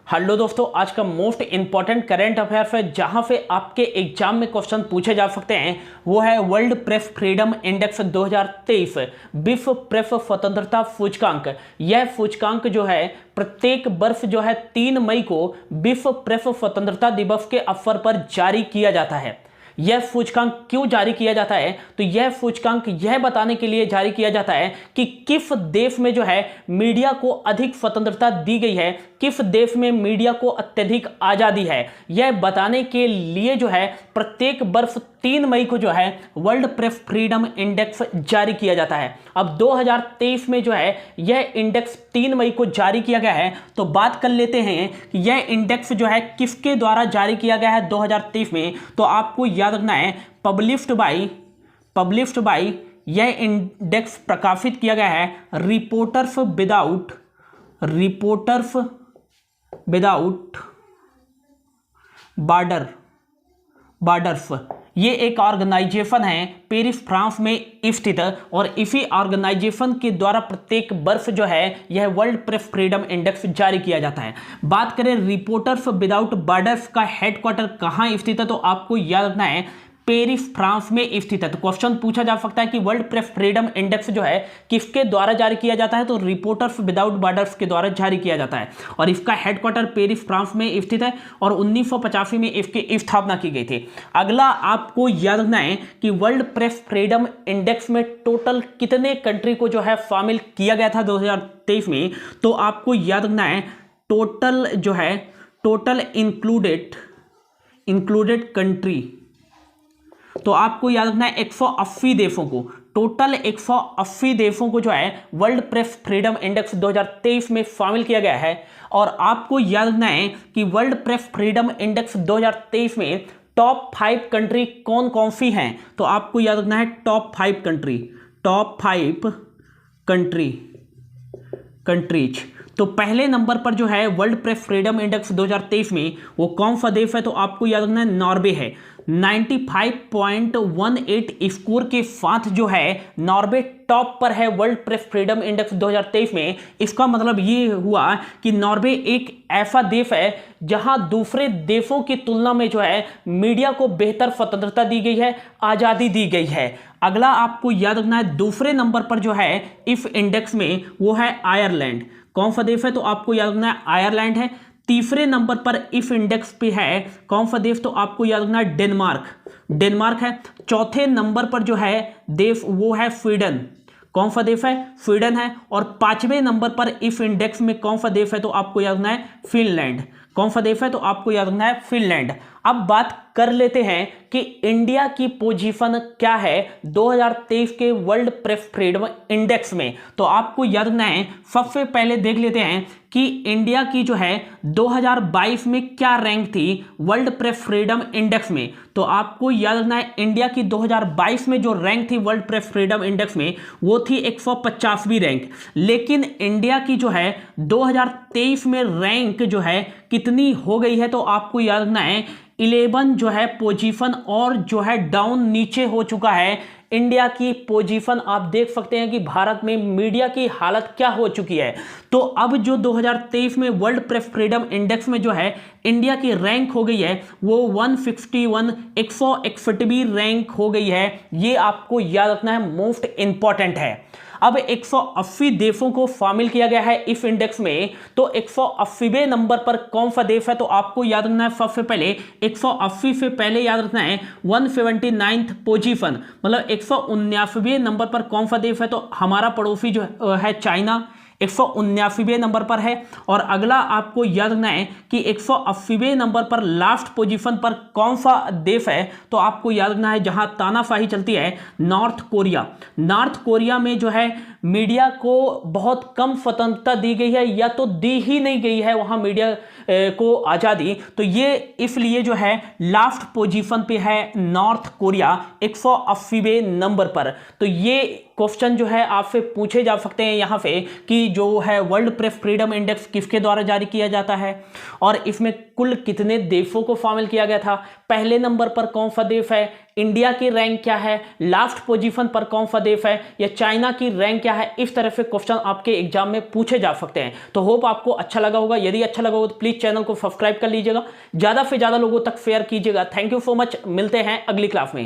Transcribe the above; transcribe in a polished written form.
Hello दोस्तों, आज का मोस्ट इंपॉर्टेंट करंट अफेयर है जहां पे आपके एग्जाम में क्वेश्चन पूछे जा सकते हैं वो है वर्ल्ड प्रेस फ्रीडम इंडेक्स 2023 विश्व प्रेस स्वतंत्रता सूचकांक। यह सूचकांक जो है प्रत्येक वर्ष जो है 3 मई को विश्व प्रेस स्वतंत्रता दिवस के अवसर पर जारी किया जाता है। यह सूचकांक क्यों जारी किया जाता है? तो यह सूचकांक यह बताने के लिए जारी किया जाता है कि किस देश में जो है मीडिया को अधिक स्वतंत्रता दी गई है, किस देश में मीडिया को अत्यधिक आजादी है। यह बताने के लिए जो है प्रत्येक वर्ष 3 मई को जो है वर्ल्ड प्रेस फ्रीडम इंडेक्स जारी किया जाता है। अब 2023 में जो है यह इंडेक्स 3 मई को जारी किया गया है। तो बात कर लेते हैं कि यह इंडेक्स जो है किसके द्वारा जारी किया गया है 2023 में। तो आपको याद रखना है पब्लिश्ड बाय यह इंडेक्स प्रकाशित किया गया है रिपोर्टर्स विदाउट बॉर्डर्स। ये एक ऑर्गेनाइजेशन है पेरिस फ्रांस में स्थित और इसी ऑर्गेनाइजेशन के द्वारा प्रत्येक वर्ष जो है यह वर्ल्ड प्रेस फ्रीडम इंडेक्स जारी किया जाता है। बात करें रिपोर्टर्स विदाउट बॉर्डर्स का हेडक्वार्टर कहाँ स्थित है, तो आपको याद रखना है पेरिस फ्रांस में स्थित है। तो क्वेश्चन पूछा जा सकता है कि वर्ल्ड प्रेस फ्रीडम इंडेक्स जो है किसके द्वारा जारी किया जाता है, तो रिपोर्टर्स विदाउट बॉर्डर्स के द्वारा जारी किया जाता है और इसका हेडक्वार्टर पेरिस फ्रांस में स्थित है और 1985 में इसकी स्थापना की गई थी। अगला आपको याद रखना है कि वर्ल्ड प्रेस फ्रीडम इंडेक्स में टोटल कितने कंट्री को जो है शामिल किया गया था 2023 में। तो आपको याद रखना है टोटल इंक्लूडेड कंट्री। तो आपको याद रखना है 180 देशों को, टोटल 180 देशों को जो है वर्ल्ड प्रेस फ्रीडम इंडेक्स 2023 में शामिल किया गया है। और आपको याद रखना है कि वर्ल्ड प्रेस फ्रीडम इंडेक्स 2023 में टॉप 5 कंट्री कौन कौन सी हैं। तो आपको याद रखना है टॉप 5 कंट्रीज। तो पहले नंबर पर जो है वर्ल्ड प्रेस फ्रीडम इंडेक्स 2023 में वो कौन सा देश है, तो आपको याद रखना है नॉर्वे है। 95.18 स्कोर के साथ जो है नॉर्वे टॉप पर है वर्ल्ड प्रेस फ्रीडम इंडेक्स 2023 में। इसका मतलब ये हुआ कि नॉर्वे एक ऐसा देश है जहां दूसरे देशों की तुलना में जो है मीडिया को बेहतर स्वतंत्रता दी गई है, आज़ादी दी गई है। अगला आपको याद रखना है दूसरे नंबर पर जो है इस इंडेक्स में वो है आयरलैंड। कौन सा देश है, तो आपको याद रखना है आयरलैंड है। तीसरे नंबर पर इस इंडेक्स पे है कौन सा देश, तो आपको याद रखना है डेनमार्क है। चौथे नंबर पर जो है देश वो है स्वीडन। कौन सा देश है, स्वीडन है। और 5वें नंबर पर इस इंडेक्स में कौन सा देश है, तो आपको याद रखना है फिनलैंड। कौन सा देश है, तो आपको याद रखना है फिनलैंड। अब बात कर लेते हैं कि इंडिया की पोजीशन क्या है 2023 के वर्ल्ड प्रेस फ्रीडम इंडेक्स में। तो आपको याद रखना है सबसे पहले देख लेते हैं कि इंडिया की जो है 2022 में क्या रैंक थी वर्ल्ड प्रेस फ्रीडम इंडेक्स में। तो आपको याद रखना है इंडिया की 2022 में जो रैंक थी वर्ल्ड प्रेस फ्रीडम इंडेक्स में वो थी 150वीं रैंक। लेकिन इंडिया की जो है 2023 में रैंक जो है कितनी हो गई है, तो आपको याद रखना है 11 जो है पोजीशन और जो है डाउन नीचे हो चुका है इंडिया की पोजीशन। आप देख सकते हैं कि भारत में मीडिया की हालत क्या हो चुकी है। तो अब जो 2023 में वर्ल्ड प्रेस फ्रीडम इंडेक्स में जो है इंडिया की रैंक हो गई है वो 161वीं रैंक हो गई है। ये आपको याद रखना है, मोस्ट इंपॉर्टेंट है। अब 180 देशों को शामिल किया गया है इस इंडेक्स में। तो 180वें नंबर पर कौन सा देश है, तो आपको याद रखना है सबसे पहले 180 से पहले याद रखना है 179th पोजीशन, मतलब 179वें नंबर पर कौन सा देश है, तो हमारा पड़ोसी जो है चाइना 179वें नंबर पर है। और अगला आपको याद रखना है कि 180वें नंबर पर लास्ट पोजीशन पर कौन सा देश है, तो आपको याद रखना है जहां तानाशाही चलती है नॉर्थ कोरिया में जो है मीडिया को बहुत कम स्वतंत्रता दी गई है या तो दी ही नहीं गई है वहां मीडिया को आज़ादी। तो ये इसलिए जो है लास्ट पोजीशन पे है नॉर्थ कोरिया 180वें नंबर पर। तो ये क्वेश्चन जो है आपसे पूछे जा सकते हैं यहाँ पे कि जो है वर्ल्ड प्रेस फ्रीडम इंडेक्स किसके द्वारा जारी किया जाता है और इसमें कुल कितने देशों को शामिल किया गया था, पहले नंबर पर कौन सा देश है, इंडिया की रैंक क्या है, लास्ट पोजीशन पर कौन सा देश है या चाइना की रैंक क्या है। इस तरह से क्वेश्चन आपके एग्जाम में पूछे जा सकते हैं। तो होप आपको अच्छा लगा होगा। यदि अच्छा लगा हो तो प्लीज चैनल को सब्सक्राइब कर लीजिएगा, ज्यादा से ज्यादा लोगों तक शेयर कीजिएगा। थैंक यू सो मच, मिलते हैं अगली क्लास में।